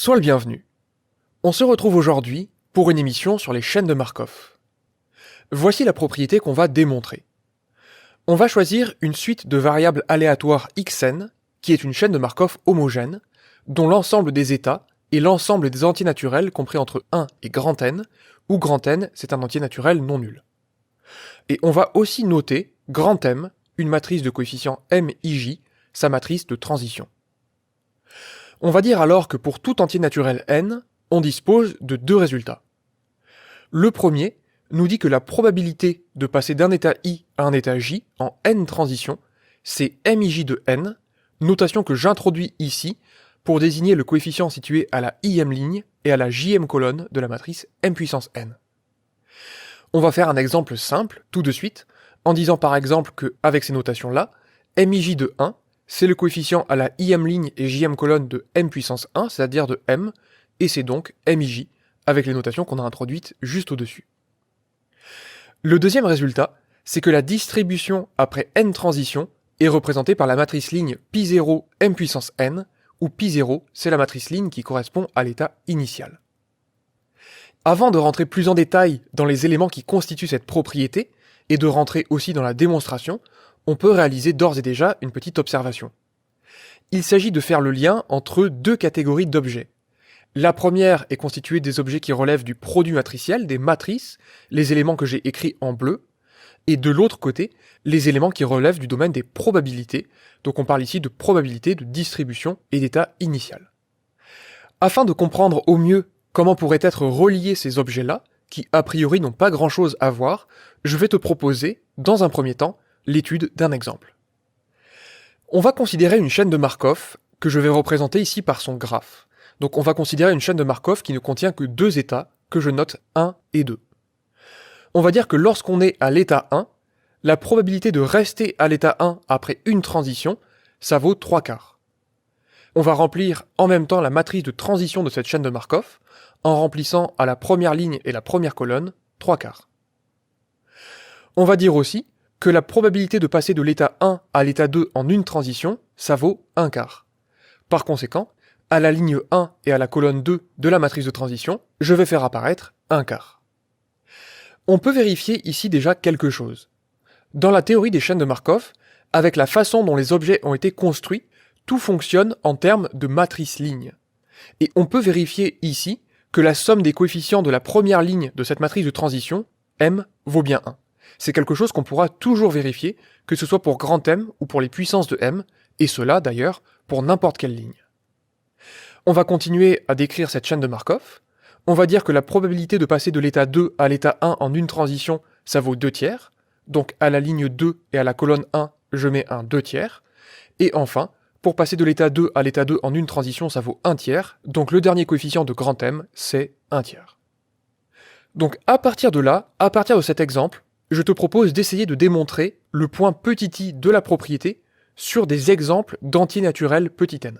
Sois le bienvenu. On se retrouve aujourd'hui pour une émission sur les chaînes de Markov. Voici la propriété qu'on va démontrer. On va choisir une suite de variables aléatoires xn, qui est une chaîne de Markov homogène, dont l'ensemble des états est l'ensemble des entiers naturels compris entre 1 et grand N, où grand N c'est un entier naturel non nul. Et on va aussi noter grand M, une matrice de coefficients MIJ, sa matrice de transition. On va dire alors que pour tout entier naturel n, on dispose de deux résultats. Le premier nous dit que la probabilité de passer d'un état i à un état j en n transitions, c'est MIJ de n, notation que j'introduis ici pour désigner le coefficient situé à la ième ligne et à la jème colonne de la matrice m puissance n. On va faire un exemple simple tout de suite, en disant par exemple que, avec ces notations-là, MIJ de 1, c'est le coefficient à la ième ligne et jème colonne de m puissance 1, c'est-à-dire de m, et c'est donc MIJ, avec les notations qu'on a introduites juste au-dessus. Le deuxième résultat, c'est que la distribution après n transitions est représentée par la matrice ligne π0 m puissance n, où π0, c'est la matrice ligne qui correspond à l'état initial. Avant de rentrer plus en détail dans les éléments qui constituent cette propriété, et de rentrer aussi dans la démonstration, on peut réaliser d'ores et déjà une petite observation. Il s'agit de faire le lien entre deux catégories d'objets. La première est constituée des objets qui relèvent du produit matriciel, des matrices, les éléments que j'ai écrits en bleu, et de l'autre côté, les éléments qui relèvent du domaine des probabilités, donc on parle ici de probabilité de distribution et d'état initial. Afin de comprendre au mieux comment pourraient être reliés ces objets-là, qui a priori n'ont pas grand-chose à voir, je vais te proposer, dans un premier temps, l'étude d'un exemple. On va considérer une chaîne de Markov que je vais représenter ici par son graphe. Donc on va considérer une chaîne de Markov qui ne contient que deux états que je note 1 et 2. On va dire que lorsqu'on est à l'état 1, la probabilité de rester à l'état 1 après une transition, ça vaut 3/4. On va remplir en même temps la matrice de transition de cette chaîne de Markov en remplissant à la première ligne et la première colonne 3/4. On va dire aussi que la probabilité de passer de l'état 1 à l'état 2 en une transition, ça vaut 1/4. Par conséquent, à la ligne 1 et à la colonne 2 de la matrice de transition, je vais faire apparaître 1/4. On peut vérifier ici déjà quelque chose. Dans la théorie des chaînes de Markov, avec la façon dont les objets ont été construits, tout fonctionne en termes de matrice ligne. Et on peut vérifier ici que la somme des coefficients de la première ligne de cette matrice de transition, m, vaut bien 1. C'est quelque chose qu'on pourra toujours vérifier, que ce soit pour grand M ou pour les puissances de M, et cela d'ailleurs pour n'importe quelle ligne. On va continuer à décrire cette chaîne de Markov. On va dire que la probabilité de passer de l'état 2 à l'état 1 en une transition, ça vaut 2/3. Donc à la ligne 2 et à la colonne 1, je mets un 2/3. Et enfin, pour passer de l'état 2 à l'état 2 en une transition, ça vaut 1/3. Donc le dernier coefficient de grand M, c'est 1/3. Donc à partir de là, à partir de cet exemple, je te propose d'essayer de démontrer le point petit i de la propriété sur des exemples d'entiers naturels petit n.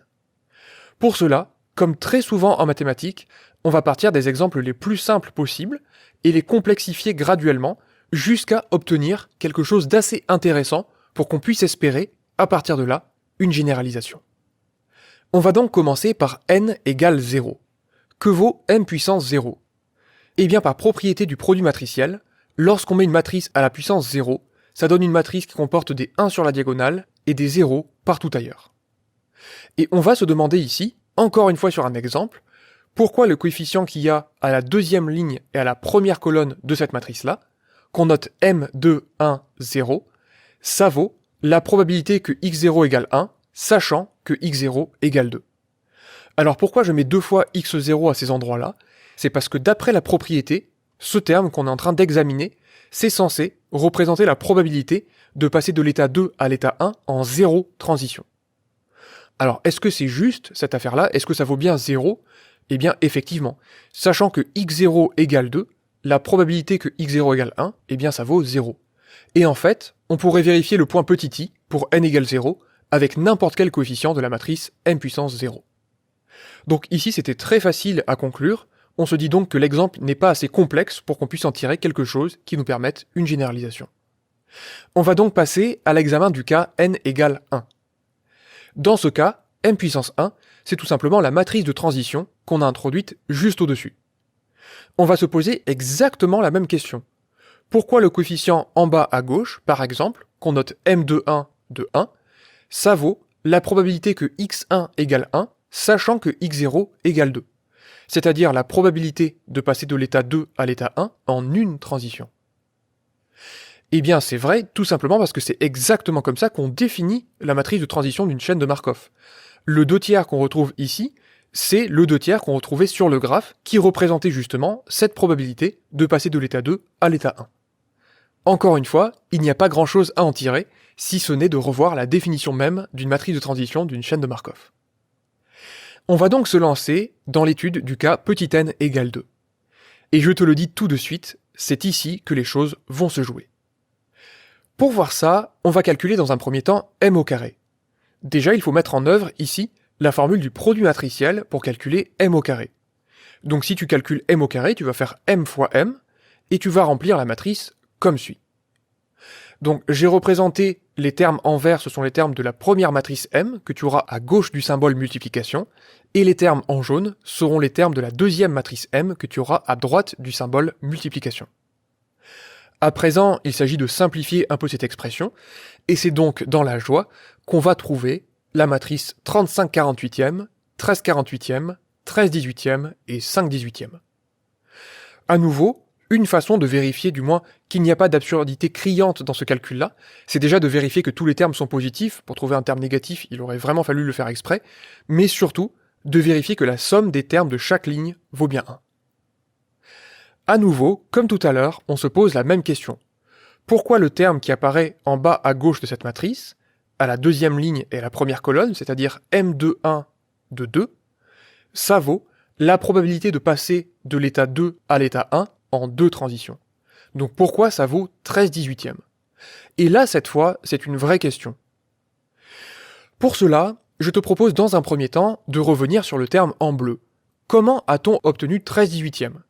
Pour cela, comme très souvent en mathématiques, on va partir des exemples les plus simples possibles et les complexifier graduellement jusqu'à obtenir quelque chose d'assez intéressant pour qu'on puisse espérer, à partir de là, une généralisation. On va donc commencer par n égale 0. Que vaut m puissance 0 ? Eh bien par propriété du produit matriciel, lorsqu'on met une matrice à la puissance 0, ça donne une matrice qui comporte des 1 sur la diagonale et des 0 partout ailleurs. Et on va se demander ici, encore une fois sur un exemple, pourquoi le coefficient qu'il y a à la deuxième ligne et à la première colonne de cette matrice-là, qu'on note m2, 1, 0, ça vaut la probabilité que x0 égale 1, sachant que x0 égale 2. Alors pourquoi je mets deux fois x0 à ces endroits-là ? C'est parce que d'après la propriété, ce terme qu'on est en train d'examiner, c'est censé représenter la probabilité de passer de l'état 2 à l'état 1 en 0 transition. Alors, est-ce que c'est juste, cette affaire-là ? Est-ce que ça vaut bien 0 ? Eh bien, effectivement. Sachant que x0 égale 2, la probabilité que x0 égale 1, eh bien, ça vaut 0. Et en fait, on pourrait vérifier le point petit i pour n égale 0 avec n'importe quel coefficient de la matrice m puissance 0. Donc ici, c'était très facile à conclure. On se dit donc que l'exemple n'est pas assez complexe pour qu'on puisse en tirer quelque chose qui nous permette une généralisation. On va donc passer à l'examen du cas n égale 1. Dans ce cas, m puissance 1, c'est tout simplement la matrice de transition qu'on a introduite juste au-dessus. On va se poser exactement la même question. Pourquoi le coefficient en bas à gauche, par exemple, qu'on note m21 de 1, ça vaut la probabilité que x1 égale 1, sachant que x0 égale 2. C'est-à-dire la probabilité de passer de l'état 2 à l'état 1 en une transition. Eh bien c'est vrai, tout simplement parce que c'est exactement comme ça qu'on définit la matrice de transition d'une chaîne de Markov. Le 2/3 qu'on retrouve ici, c'est le 2/3 qu'on retrouvait sur le graphe qui représentait justement cette probabilité de passer de l'état 2 à l'état 1. Encore une fois, il n'y a pas grand-chose à en tirer, si ce n'est de revoir la définition même d'une matrice de transition d'une chaîne de Markov. On va donc se lancer dans l'étude du cas petit n égale 2. Et je te le dis tout de suite, c'est ici que les choses vont se jouer. Pour voir ça, on va calculer dans un premier temps m au carré. Déjà, il faut mettre en œuvre ici la formule du produit matriciel pour calculer m au carré. Donc si tu calcules m au carré, tu vas faire m fois m, et tu vas remplir la matrice comme suit. Donc j'ai représenté les termes en vert, ce sont les termes de la première matrice M que tu auras à gauche du symbole multiplication, et les termes en jaune seront les termes de la deuxième matrice M que tu auras à droite du symbole multiplication. À présent, il s'agit de simplifier un peu cette expression, et c'est donc dans la joie qu'on va trouver la matrice 35 48e, 13 48e, 13 18e et 5 18e. À nouveau, une façon de vérifier du moins qu'il n'y a pas d'absurdité criante dans ce calcul-là, c'est déjà de vérifier que tous les termes sont positifs. Pour trouver un terme négatif, il aurait vraiment fallu le faire exprès, mais surtout de vérifier que la somme des termes de chaque ligne vaut bien 1. À nouveau, comme tout à l'heure, on se pose la même question. Pourquoi le terme qui apparaît en bas à gauche de cette matrice, à la deuxième ligne et à la première colonne, c'est-à-dire m21 de 2, ça vaut la probabilité de passer de l'état 2 à l'état 1 en deux transitions. Donc pourquoi ça vaut 13 18e? Et là, cette fois, c'est une vraie question. Pour cela, je te propose dans un premier temps de revenir sur le terme en bleu. Comment a-t-on obtenu 13 18e?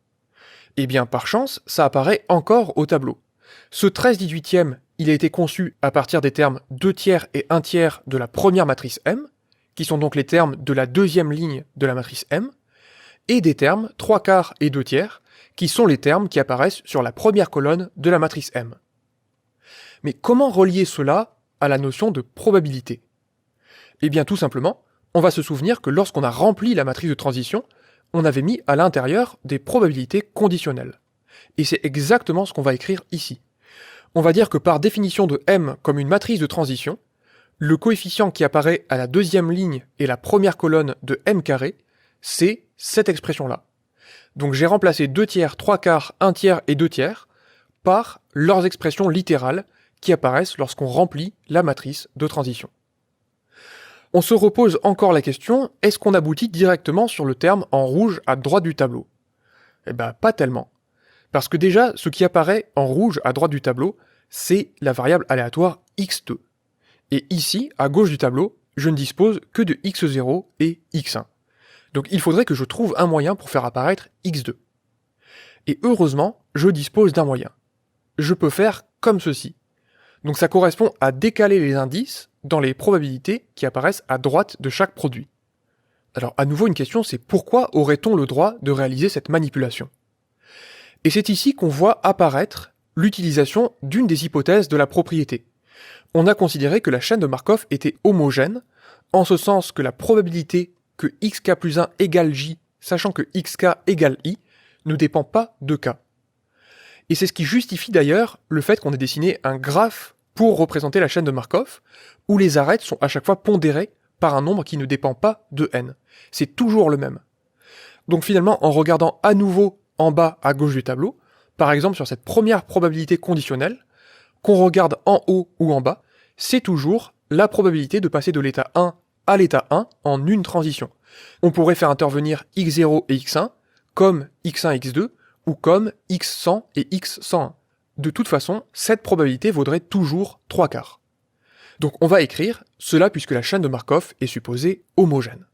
Eh bien, par chance, ça apparaît encore au tableau. Ce 13 18e, il a été conçu à partir des termes 2/3 et 1/3 de la première matrice M, qui sont donc les termes de la deuxième ligne de la matrice M, et des termes 3/4 et 2/3, qui sont les termes qui apparaissent sur la première colonne de la matrice M. Mais comment relier cela à la notion de probabilité? Eh bien tout simplement, on va se souvenir que lorsqu'on a rempli la matrice de transition, on avait mis à l'intérieur des probabilités conditionnelles. Et c'est exactement ce qu'on va écrire ici. On va dire que par définition de M comme une matrice de transition, le coefficient qui apparaît à la deuxième ligne et la première colonne de M carré, c'est cette expression-là. Donc j'ai remplacé 2/3, 3/4, 1/3 et 2/3 par leurs expressions littérales qui apparaissent lorsqu'on remplit la matrice de transition. On se repose encore la question, est-ce qu'on aboutit directement sur le terme en rouge à droite du tableau? Eh ben pas tellement. Parce que déjà, ce qui apparaît en rouge à droite du tableau, c'est la variable aléatoire x2. Et ici, à gauche du tableau, je ne dispose que de x0 et x1. Donc il faudrait que je trouve un moyen pour faire apparaître x2. Et heureusement, je dispose d'un moyen. Je peux faire comme ceci. Donc ça correspond à décaler les indices dans les probabilités qui apparaissent à droite de chaque produit. Alors à nouveau une question, c'est pourquoi aurait-on le droit de réaliser cette manipulation? Et c'est ici qu'on voit apparaître l'utilisation d'une des hypothèses de la propriété. On a considéré que la chaîne de Markov était homogène, en ce sens que la probabilité que xk plus 1 égale j, sachant que xk égale i, ne dépend pas de k. Et c'est ce qui justifie d'ailleurs le fait qu'on ait dessiné un graphe pour représenter la chaîne de Markov, où les arêtes sont à chaque fois pondérées par un nombre qui ne dépend pas de n. C'est toujours le même. Donc finalement, en regardant à nouveau en bas à gauche du tableau, par exemple sur cette première probabilité conditionnelle, qu'on regarde en haut ou en bas, c'est toujours la probabilité de passer de l'état 1 à l'état 1 en une transition. On pourrait faire intervenir x0 et x1, comme x1 et x2, ou comme x100 et x101. De toute façon, cette probabilité vaudrait toujours 3/4. Donc on va écrire cela puisque la chaîne de Markov est supposée homogène.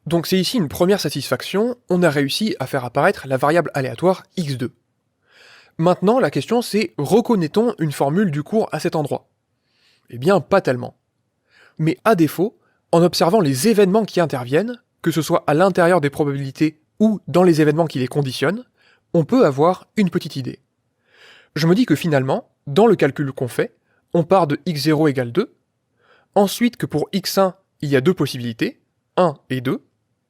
Donc c'est ici une première satisfaction, on a réussi à faire apparaître la variable aléatoire x2. Maintenant, la question c'est, reconnaît-on une formule du cours à cet endroit? Eh bien, pas tellement. Mais à défaut, en observant les événements qui interviennent, que ce soit à l'intérieur des probabilités ou dans les événements qui les conditionnent, on peut avoir une petite idée. Je me dis que finalement, dans le calcul qu'on fait, on part de x0 égale 2, ensuite que pour x1, il y a deux possibilités, 1 et 2,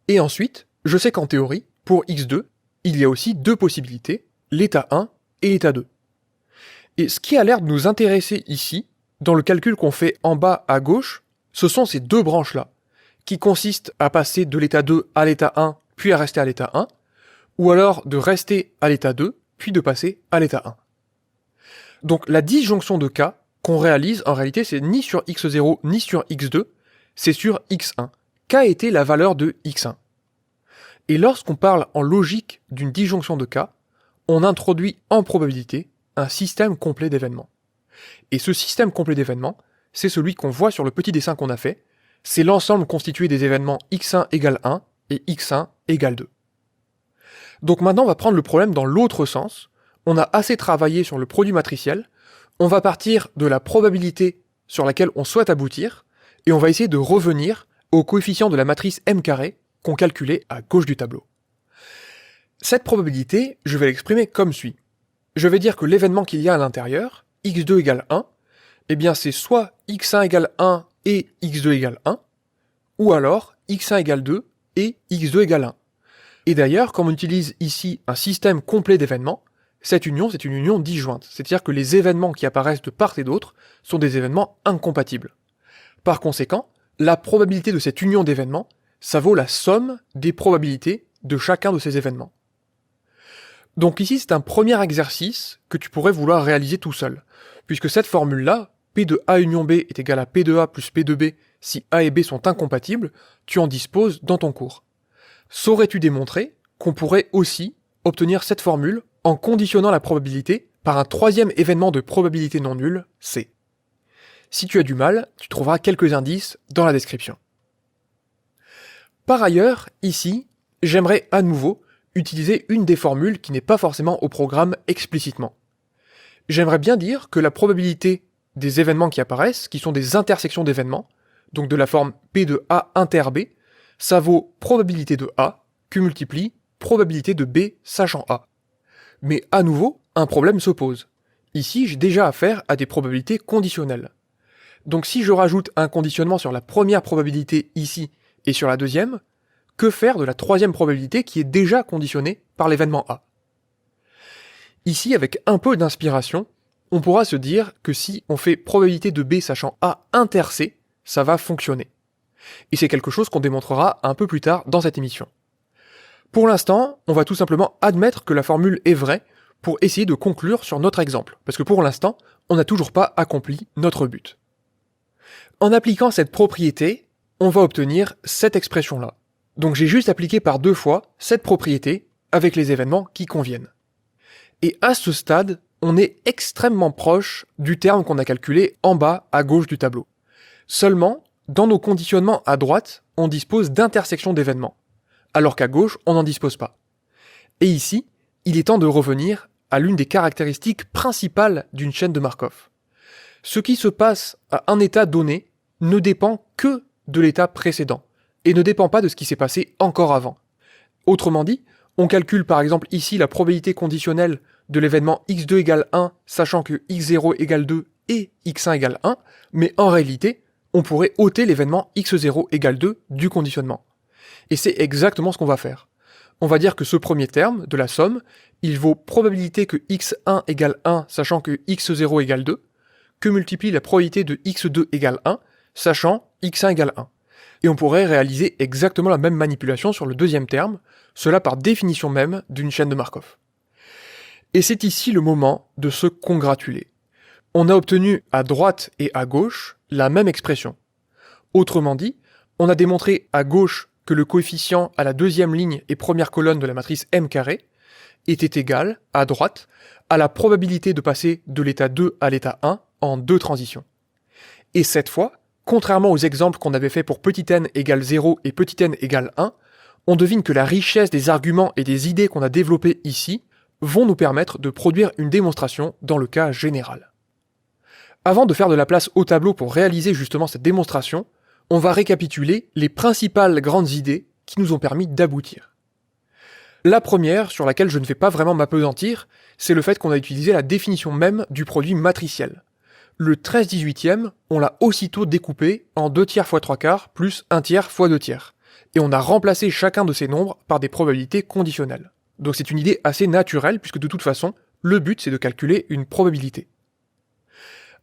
et ensuite, je sais qu'en théorie, pour x2, il y a aussi deux possibilités, l'état 1 et l'état 2. Et ce qui a l'air de nous intéresser ici, dans le calcul qu'on fait en bas à gauche, ce sont ces deux branches-là, qui consistent à passer de l'état 2 à l'état 1, puis à rester à l'état 1, ou alors de rester à l'état 2, puis de passer à l'état 1. Donc la disjonction de cas qu'on réalise, en réalité, c'est ni sur x0 ni sur x2, c'est sur x1. Qu'a été la valeur de x1 ? Et lorsqu'on parle en logique d'une disjonction de cas, on introduit en probabilité un système complet d'événements. Et ce système complet d'événements, c'est celui qu'on voit sur le petit dessin qu'on a fait, c'est l'ensemble constitué des événements x1 égale 1 et x1 égale 2. Donc maintenant, on va prendre le problème dans l'autre sens. On a assez travaillé sur le produit matriciel, on va partir de la probabilité sur laquelle on souhaite aboutir, et on va essayer de revenir au coefficient de la matrice m carré qu'on calculait à gauche du tableau. Cette probabilité, je vais l'exprimer comme suit. Je vais dire que l'événement qu'il y a à l'intérieur, x2 égale 1, eh bien c'est soit x1 égale 1 et x2 égale 1, ou alors x1 égale 2 et x2 égale 1. Et d'ailleurs, comme on utilise ici un système complet d'événements, cette union, c'est une union disjointe, c'est-à-dire que les événements qui apparaissent de part et d'autre sont des événements incompatibles. Par conséquent, la probabilité de cette union d'événements, ça vaut la somme des probabilités de chacun de ces événements. Donc ici, c'est un premier exercice que tu pourrais vouloir réaliser tout seul, puisque cette formule-là, P de A union B est égal à P de A plus P de B si A et B sont incompatibles, tu en disposes dans ton cours. Saurais-tu démontrer qu'on pourrait aussi obtenir cette formule en conditionnant la probabilité par un troisième événement de probabilité non nulle, C. Si tu as du mal, tu trouveras quelques indices dans la description. Par ailleurs, ici, j'aimerais à nouveau utiliser une des formules qui n'est pas forcément au programme explicitement. J'aimerais bien dire que la probabilité des événements qui apparaissent, qui sont des intersections d'événements, donc de la forme P de A inter B, ça vaut probabilité de A que multiplie probabilité de B sachant A. Mais à nouveau, un problème se pose. Ici, j'ai déjà affaire à des probabilités conditionnelles. Donc si je rajoute un conditionnement sur la première probabilité ici et sur la deuxième, que faire de la troisième probabilité qui est déjà conditionnée par l'événement A ? Ici, avec un peu d'inspiration, on pourra se dire que si on fait probabilité de B sachant A inter C, ça va fonctionner. Et c'est quelque chose qu'on démontrera un peu plus tard dans cette émission. Pour l'instant, on va tout simplement admettre que la formule est vraie pour essayer de conclure sur notre exemple, parce que pour l'instant, on n'a toujours pas accompli notre but. En appliquant cette propriété, on va obtenir cette expression-là. Donc j'ai juste appliqué par deux fois cette propriété avec les événements qui conviennent. Et à ce stade, on est extrêmement proche du terme qu'on a calculé en bas à gauche du tableau. Seulement, dans nos conditionnements à droite, on dispose d'intersections d'événements, alors qu'à gauche, on n'en dispose pas. Et ici, il est temps de revenir à l'une des caractéristiques principales d'une chaîne de Markov. Ce qui se passe à un état donné ne dépend que de l'état précédent, et ne dépend pas de ce qui s'est passé encore avant. Autrement dit, on calcule par exemple ici la probabilité conditionnelle de l'événement x2 égale 1, sachant que x0 égale 2 et x1 égale 1, mais en réalité, on pourrait ôter l'événement x0 égale 2 du conditionnement. Et c'est exactement ce qu'on va faire. On va dire que ce premier terme, de la somme, il vaut probabilité que x1 égale 1, sachant que x0 égale 2, que multiplie la probabilité de x2 égale 1, sachant x1 égale 1. Et on pourrait réaliser exactement la même manipulation sur le deuxième terme, cela par définition même d'une chaîne de Markov. Et c'est ici le moment de se congratuler. On a obtenu à droite et à gauche la même expression. Autrement dit, on a démontré à gauche que le coefficient à la deuxième ligne et première colonne de la matrice m carré était égal, à droite, à la probabilité de passer de l'état 2 à l'état 1 en deux transitions. Et cette fois, contrairement aux exemples qu'on avait fait pour petit n égale 0 et petit n égale 1, on devine que la richesse des arguments et des idées qu'on a développées ici vont nous permettre de produire une démonstration dans le cas général. Avant de faire de la place au tableau pour réaliser justement cette démonstration, on va récapituler les principales grandes idées qui nous ont permis d'aboutir. La première, sur laquelle je ne vais pas vraiment m'appesantir, c'est le fait qu'on a utilisé la définition même du produit matriciel. Le 13/18, on l'a aussitôt découpé en 2 tiers fois 3 quarts plus 1 tiers fois 2 tiers. Et on a remplacé chacun de ces nombres par des probabilités conditionnelles. Donc c'est une idée assez naturelle puisque de toute façon, le but c'est de calculer une probabilité.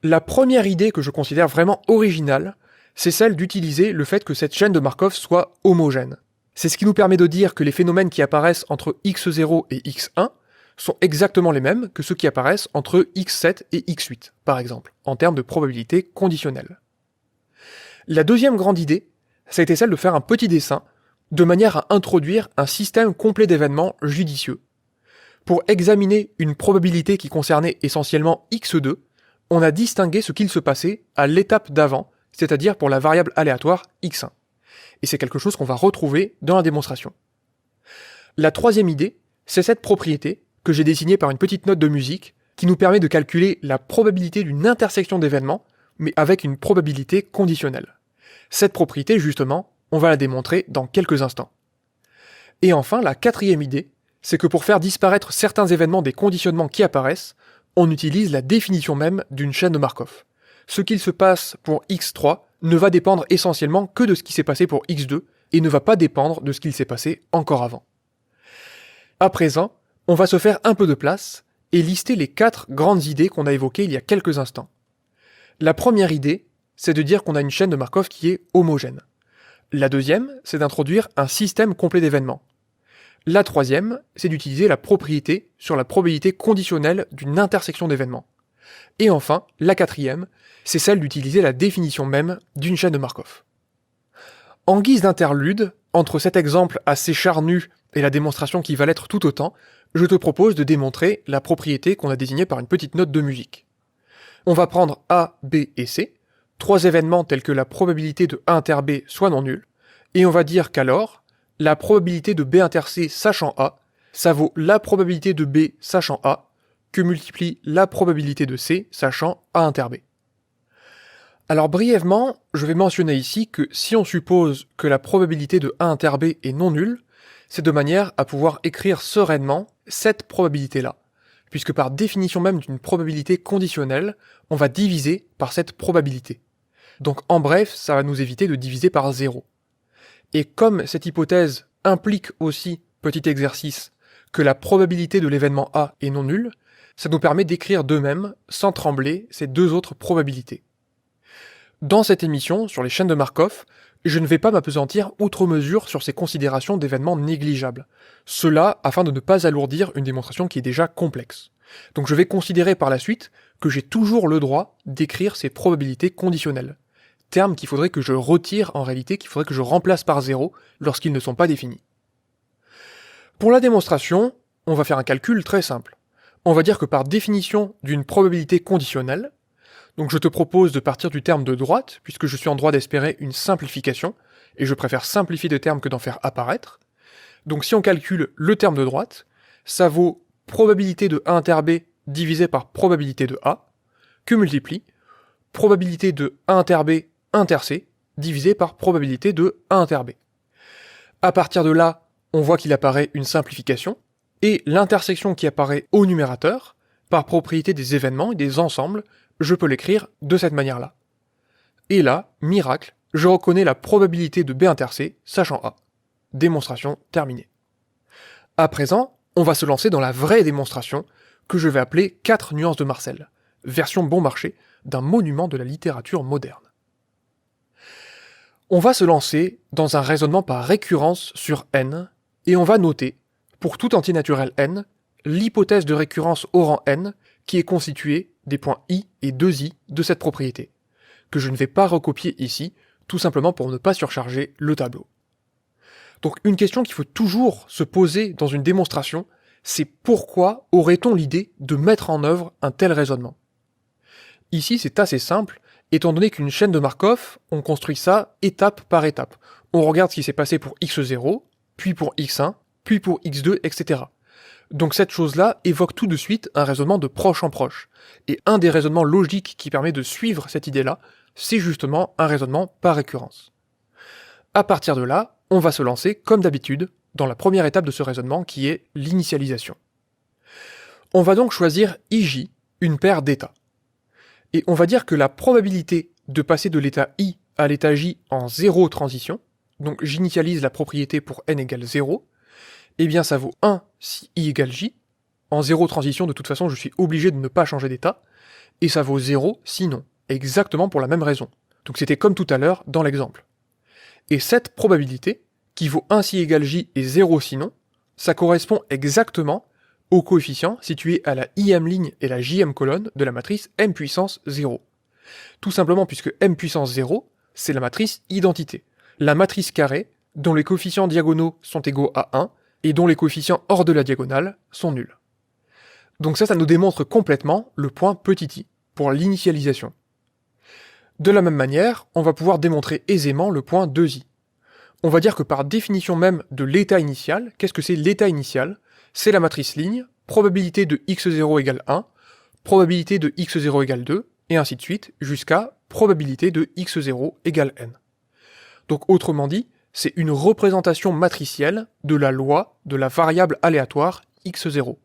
La première idée que je considère vraiment originale, c'est celle d'utiliser le fait que cette chaîne de Markov soit homogène. C'est ce qui nous permet de dire que les phénomènes qui apparaissent entre x0 et x1 sont exactement les mêmes que ceux qui apparaissent entre x7 et x8, par exemple, en termes de probabilité conditionnelle. La deuxième grande idée, ça a été celle de faire un petit dessin, de manière à introduire un système complet d'événements judicieux. Pour examiner une probabilité qui concernait essentiellement x2, on a distingué ce qu'il se passait à l'étape d'avant, c'est-à-dire pour la variable aléatoire x1. Et c'est quelque chose qu'on va retrouver dans la démonstration. La troisième idée, c'est cette propriété que j'ai dessinée par une petite note de musique qui nous permet de calculer la probabilité d'une intersection d'événements, mais avec une probabilité conditionnelle. Cette propriété, justement, on va la démontrer dans quelques instants. Et enfin, la quatrième idée, c'est que pour faire disparaître certains événements des conditionnements qui apparaissent, on utilise la définition même d'une chaîne de Markov. Ce qu'il se passe pour x3 ne va dépendre essentiellement que de ce qui s'est passé pour x2 et ne va pas dépendre de ce qu'il s'est passé encore avant. À présent, on va se faire un peu de place et lister les 4 grandes idées qu'on a évoquées il y a quelques instants. La première idée, c'est de dire qu'on a une chaîne de Markov qui est homogène. La deuxième, c'est d'introduire un système complet d'événements. La troisième, c'est d'utiliser la propriété sur la probabilité conditionnelle d'une intersection d'événements. Et enfin, la quatrième, c'est celle d'utiliser la définition même d'une chaîne de Markov. En guise d'interlude, entre cet exemple assez charnu et la démonstration qui va l'être tout autant, je te propose de démontrer la propriété qu'on a désignée par une petite note de musique. On va prendre A, B et C, 3 événements tels que la probabilité de A inter B soit non nulle, et on va dire qu'alors, la probabilité de B inter C sachant A, ça vaut la probabilité de B sachant A, que multiplie la probabilité de C sachant A inter B. Alors brièvement, je vais mentionner ici que si on suppose que la probabilité de A inter B est non nulle, c'est de manière à pouvoir écrire sereinement cette probabilité-là, puisque par définition même d'une probabilité conditionnelle, on va diviser par cette probabilité. Donc en bref, ça va nous éviter de diviser par 0. Et comme cette hypothèse implique aussi, petit exercice, que la probabilité de l'événement A est non nulle, ça nous permet d'écrire de même, sans trembler, ces 2 autres probabilités. Dans cette émission, sur les chaînes de Markov, je ne vais pas m'appesantir outre mesure sur ces considérations d'événements négligeables. Cela afin de ne pas alourdir une démonstration qui est déjà complexe. Donc je vais considérer par la suite que j'ai toujours le droit d'écrire ces probabilités conditionnelles. Termes qu'il faudrait que je retire en réalité, qu'il faudrait que je remplace par 0 lorsqu'ils ne sont pas définis. Pour la démonstration, on va faire un calcul très simple. On va dire que par définition d'une probabilité conditionnelle, donc je te propose de partir du terme de droite, puisque je suis en droit d'espérer une simplification, et je préfère simplifier de termes que d'en faire apparaître. Donc si on calcule le terme de droite, ça vaut probabilité de A inter B divisé par probabilité de A, que multiplie probabilité de A inter B inter C divisé par probabilité de A inter B. À partir de là, on voit qu'il apparaît une simplification, et l'intersection qui apparaît au numérateur, par propriété des événements et des ensembles, je peux l'écrire de cette manière-là. Et là, miracle, je reconnais la probabilité de B inter C sachant A. Démonstration terminée. À présent, on va se lancer dans la vraie démonstration que je vais appeler 4 nuances de Marcel, version bon marché d'un monument de la littérature moderne. On va se lancer dans un raisonnement par récurrence sur n, et on va noter, pour tout entier naturel n, l'hypothèse de récurrence au rang n qui est constituée des points i et 2i de cette propriété, que je ne vais pas recopier ici, tout simplement pour ne pas surcharger le tableau. Donc une question qu'il faut toujours se poser dans une démonstration, c'est pourquoi aurait-on l'idée de mettre en œuvre un tel raisonnement ? Ici c'est assez simple, étant donné qu'une chaîne de Markov, on construit ça étape par étape. On regarde ce qui s'est passé pour x0, puis pour x1, puis pour x2, etc. Donc cette chose-là évoque tout de suite un raisonnement de proche en proche. Et un des raisonnements logiques qui permet de suivre cette idée-là, c'est justement un raisonnement par récurrence. À partir de là, on va se lancer, comme d'habitude, dans la première étape de ce raisonnement qui est l'initialisation. On va donc choisir ij, une paire d'états. Et on va dire que la probabilité de passer de l'état i à l'état j en 0 transition, donc j'initialise la propriété pour n égale 0, eh bien ça vaut 1 si i égale j. En 0 transition, de toute façon, je suis obligé de ne pas changer d'état, et ça vaut 0 sinon, exactement pour la même raison. Donc c'était comme tout à l'heure dans l'exemple. Et cette probabilité, qui vaut 1 si égale j et 0 sinon, ça correspond exactement au coefficient situé à la im ligne et la jm colonne de la matrice m puissance 0. Tout simplement puisque m puissance 0, c'est la matrice identité, la matrice carrée dont les coefficients diagonaux sont égaux à 1 et dont les coefficients hors de la diagonale sont nuls. Donc ça nous démontre complètement le point petit i, pour l'initialisation. De la même manière, on va pouvoir démontrer aisément le point 2i. On va dire que par définition même de l'état initial, qu'est-ce que c'est l'état initial? C'est la matrice ligne, probabilité de x0 égale 1, probabilité de x0 égale 2, et ainsi de suite, jusqu'à probabilité de x0 égale n. Donc autrement dit, c'est une représentation matricielle de la loi de la variable aléatoire x0.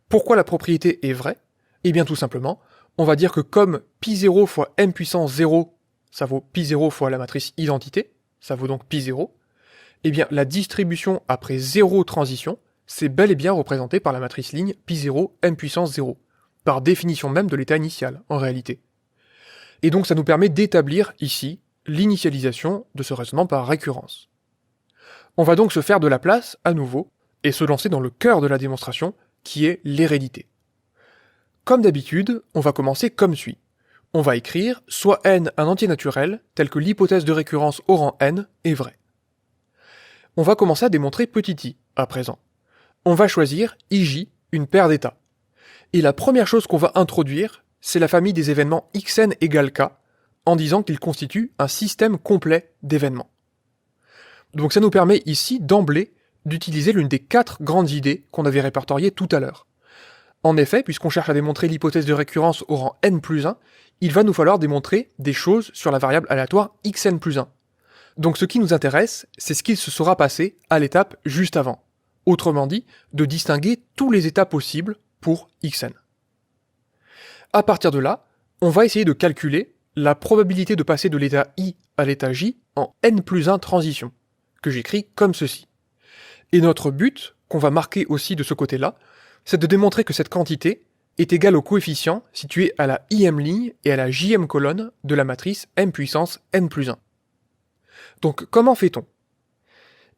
Pourquoi la propriété est vraie? Eh bien tout simplement, on va dire que comme pi0 fois m puissance 0, ça vaut pi0 fois la matrice identité, ça vaut donc pi0, eh bien la distribution après 0 transition, c'est bel et bien représenté par la matrice ligne pi0 m puissance 0, par définition même de l'état initial, en réalité. Et donc ça nous permet d'établir ici l'initialisation de ce raisonnement par récurrence. On va donc se faire de la place, à nouveau, et se lancer dans le cœur de la démonstration, qui est l'hérédité. Comme d'habitude, on va commencer comme suit. On va écrire soit n un entier naturel, tel que l'hypothèse de récurrence au rang n est vraie. On va commencer à démontrer petit i, à présent. On va choisir ij, une paire d'états. Et la première chose qu'on va introduire, c'est la famille des événements xn égale k, en disant qu'ils constituent un système complet d'événements. Donc ça nous permet ici, d'emblée, d'utiliser l'une des 4 grandes idées qu'on avait répertoriées tout à l'heure. En effet, puisqu'on cherche à démontrer l'hypothèse de récurrence au rang n plus 1, il va nous falloir démontrer des choses sur la variable aléatoire xn plus 1. Donc ce qui nous intéresse, c'est ce qu'il se sera passé à l'étape juste avant. Autrement dit, de distinguer tous les états possibles pour xn. À partir de là, on va essayer de calculer la probabilité de passer de l'état i à l'état j en n plus 1 transition, que j'écris comme ceci. Et notre but, qu'on va marquer aussi de ce côté-là, c'est de démontrer que cette quantité est égale au coefficient situé à la im ligne et à la jm colonne de la matrice m puissance n plus 1. Donc comment fait-on?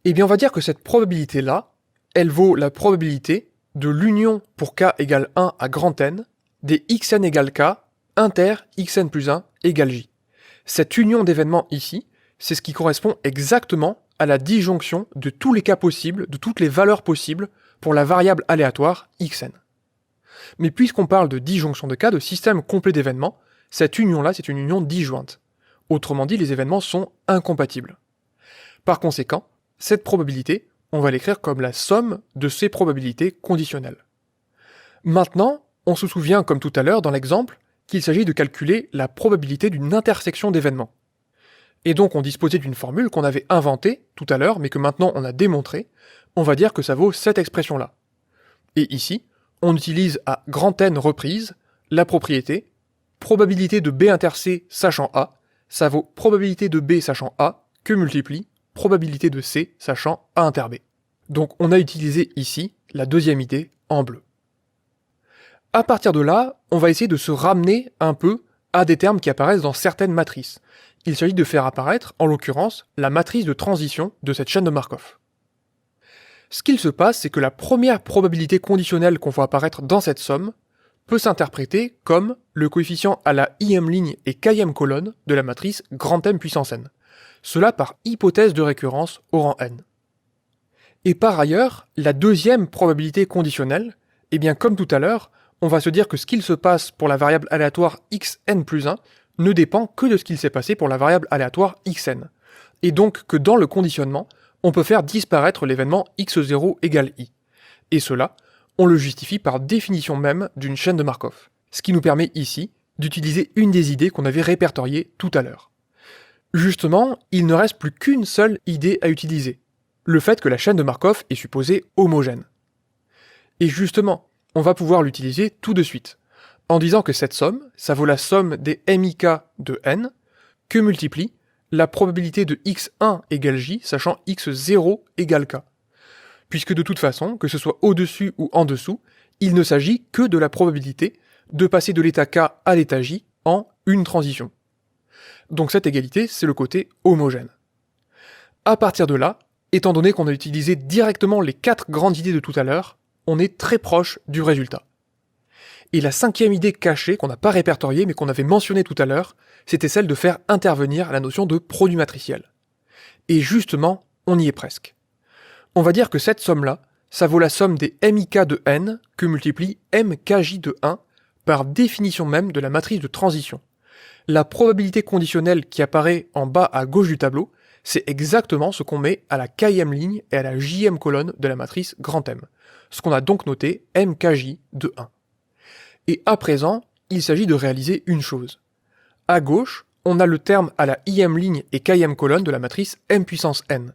Eh bien on va dire que cette probabilité-là, elle vaut la probabilité de l'union pour k égale 1 à grand N des xn égale k inter xn plus 1 égale j. Cette union d'événements ici, c'est ce qui correspond exactement à la disjonction de tous les cas possibles, de toutes les valeurs possibles pour la variable aléatoire xn. Mais puisqu'on parle de disjonction de cas, de système complet d'événements, cette union-là, c'est une union disjointe. Autrement dit, les événements sont incompatibles. Par conséquent, cette probabilité, on va l'écrire comme la somme de ces probabilités conditionnelles. Maintenant, on se souvient, comme tout à l'heure dans l'exemple, qu'il s'agit de calculer la probabilité d'une intersection d'événements. Et donc on disposait d'une formule qu'on avait inventée tout à l'heure, mais que maintenant on a démontrée, on va dire que ça vaut cette expression-là. Et ici, on utilise à grand N reprises la propriété probabilité de B inter C sachant A, ça vaut probabilité de B sachant A que multiplie probabilité de C sachant A inter B. Donc on a utilisé ici la deuxième idée en bleu. À partir de là, on va essayer de se ramener un peu à des termes qui apparaissent dans certaines matrices. Il s'agit de faire apparaître, en l'occurrence, la matrice de transition de cette chaîne de Markov. Ce qu'il se passe, c'est que la première probabilité conditionnelle qu'on voit apparaître dans cette somme peut s'interpréter comme le coefficient à la im ligne et km colonne de la matrice grand M puissance n. Cela par hypothèse de récurrence au rang n. Et par ailleurs, la deuxième probabilité conditionnelle, eh bien comme tout à l'heure, on va se dire que ce qu'il se passe pour la variable aléatoire xn plus 1 ne dépend que de ce qu'il s'est passé pour la variable aléatoire xn. Et donc que dans le conditionnement, on peut faire disparaître l'événement x0 égale i. Et cela, on le justifie par définition même d'une chaîne de Markov. Ce qui nous permet ici d'utiliser une des idées qu'on avait répertoriées tout à l'heure. Justement, il ne reste plus qu'une seule idée à utiliser, le fait que la chaîne de Markov est supposée homogène. Et justement, on va pouvoir l'utiliser tout de suite, en disant que cette somme, ça vaut la somme des MIK de n, que multiplie la probabilité de x1 égale j, sachant x0 égale k. Puisque de toute façon, que ce soit au-dessus ou en dessous, il ne s'agit que de la probabilité de passer de l'état k à l'état j en une transition. Donc cette égalité, c'est le côté homogène. À partir de là, étant donné qu'on a utilisé directement les 4 grandes idées de tout à l'heure, on est très proche du résultat. Et la 5e idée cachée, qu'on n'a pas répertoriée mais qu'on avait mentionnée tout à l'heure, c'était celle de faire intervenir la notion de produit matriciel. Et justement, on y est presque. On va dire que cette somme-là, ça vaut la somme des MIK de n que multiplie MKJ de 1 par définition même de la matrice de transition. La probabilité conditionnelle qui apparaît en bas à gauche du tableau, c'est exactement ce qu'on met à la kème ligne et à la jème colonne de la matrice grand M, ce qu'on a donc noté MKJ de 1. Et à présent, il s'agit de réaliser une chose. À gauche, on a le terme à la im ligne et kème colonne de la matrice M puissance n.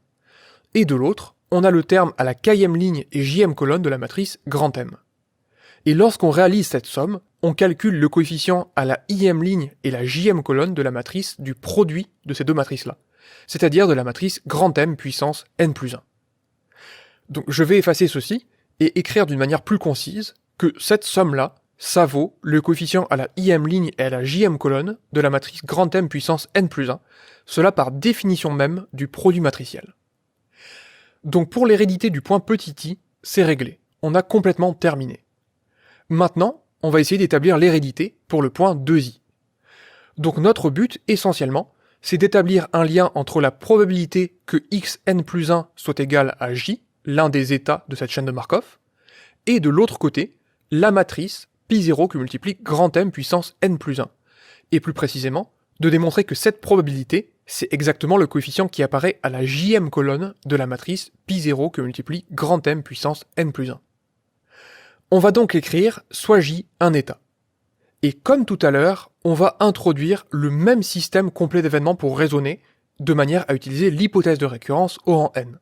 Et de l'autre, on a le terme à la kème ligne et jm colonne de la matrice grand M. Et lorsqu'on réalise cette somme, on calcule le coefficient à la im ligne et la jm colonne de la matrice du produit de ces deux matrices-là, c'est-à-dire de la matrice grand M puissance n plus 1. Donc je vais effacer ceci et écrire d'une manière plus concise que cette somme-là, ça vaut le coefficient à la im ligne et à la jm colonne de la matrice grand M puissance n plus 1, cela par définition même du produit matriciel. Donc pour l'hérédité du point petit i, c'est réglé, on a complètement terminé. Maintenant, on va essayer d'établir l'hérédité pour le point 2i. Donc notre but, essentiellement, c'est d'établir un lien entre la probabilité que xn plus 1 soit égal à j, l'un des états de cette chaîne de Markov, et de l'autre côté, la matrice pi0 que multiplie grand M puissance n plus 1. Et plus précisément, de démontrer que cette probabilité, c'est exactement le coefficient qui apparaît à la jm colonne de la matrice pi0 que multiplie grand M puissance n plus 1. On va donc écrire soit j un état. Et comme tout à l'heure, on va introduire le même système complet d'événements pour raisonner, de manière à utiliser l'hypothèse de récurrence au rang n.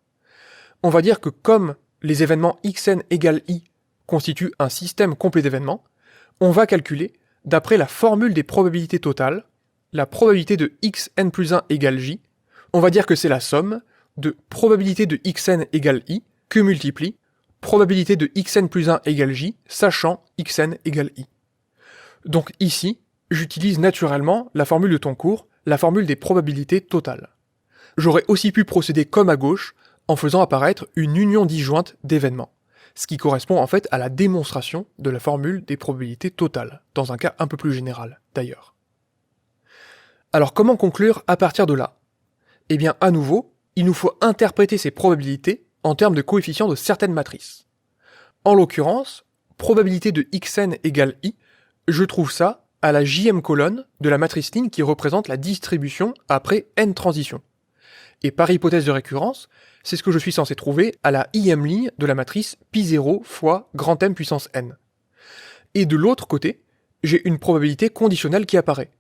On va dire que comme les événements xn égale i constituent un système complet d'événements, on va calculer, d'après la formule des probabilités totales, la probabilité de xn plus 1 égale j, on va dire que c'est la somme de probabilité de xn égale i que multiplie probabilité de xn plus 1 égale j, sachant xn égale i. Donc ici, j'utilise naturellement la formule de ton cours, la formule des probabilités totales. J'aurais aussi pu procéder comme à gauche, en faisant apparaître une union disjointe d'événements, ce qui correspond en fait à la démonstration de la formule des probabilités totales, dans un cas un peu plus général d'ailleurs. Alors comment conclure à partir de là ? Eh bien à nouveau, il nous faut interpréter ces probabilités en termes de coefficients de certaines matrices. En l'occurrence, probabilité de xn égale i, je trouve ça à la jm colonne de la matrice ligne qui représente la distribution après n transitions. Et par hypothèse de récurrence, c'est ce que je suis censé trouver à la im ligne de la matrice pi0 fois grand M puissance n. Et de l'autre côté, j'ai une probabilité conditionnelle qui apparaît.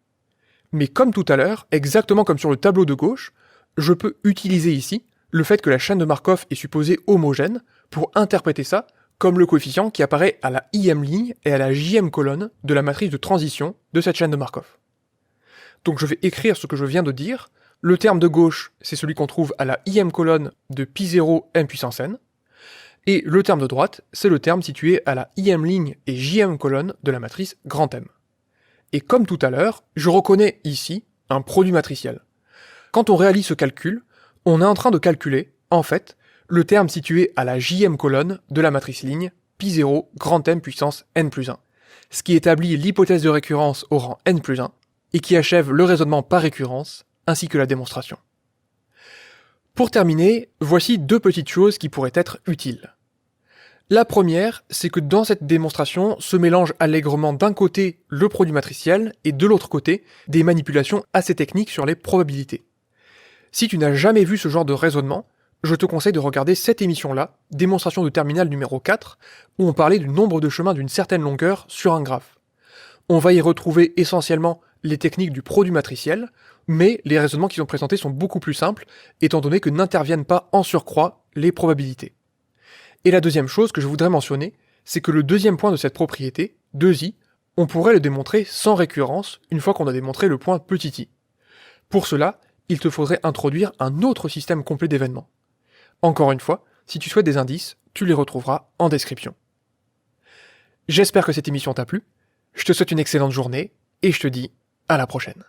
Mais comme tout à l'heure, exactement comme sur le tableau de gauche, je peux utiliser ici le fait que la chaîne de Markov est supposée homogène pour interpréter ça comme le coefficient qui apparaît à la im ligne et à la jm colonne de la matrice de transition de cette chaîne de Markov. Donc je vais écrire ce que je viens de dire. Le terme de gauche, c'est celui qu'on trouve à la im colonne de pi0 m puissance n, et le terme de droite, c'est le terme situé à la im ligne et jm colonne de la matrice grand M. Et comme tout à l'heure, je reconnais ici un produit matriciel. Quand on réalise ce calcul, on est en train de calculer, en fait, le terme situé à la jm colonne de la matrice ligne pi0 grand M puissance n plus 1, ce qui établit l'hypothèse de récurrence au rang n plus 1, et qui achève le raisonnement par récurrence, ainsi que la démonstration. Pour terminer, voici deux petites choses qui pourraient être utiles. La première, c'est que dans cette démonstration se mélange allègrement d'un côté le produit matriciel et de l'autre côté des manipulations assez techniques sur les probabilités. Si tu n'as jamais vu ce genre de raisonnement, je te conseille de regarder cette émission-là, démonstration de terminale numéro 4, où on parlait du nombre de chemins d'une certaine longueur sur un graphe. On va y retrouver essentiellement les techniques du produit matriciel, mais les raisonnements qui sont présentés sont beaucoup plus simples, étant donné que n'interviennent pas en surcroît les probabilités. Et la deuxième chose que je voudrais mentionner, c'est que le deuxième point de cette propriété, 2i, on pourrait le démontrer sans récurrence une fois qu'on a démontré le point petit i. Pour cela, il te faudrait introduire un autre système complet d'événements. Encore une fois, si tu souhaites des indices, tu les retrouveras en description. J'espère que cette émission t'a plu, je te souhaite une excellente journée, et je te dis à la prochaine.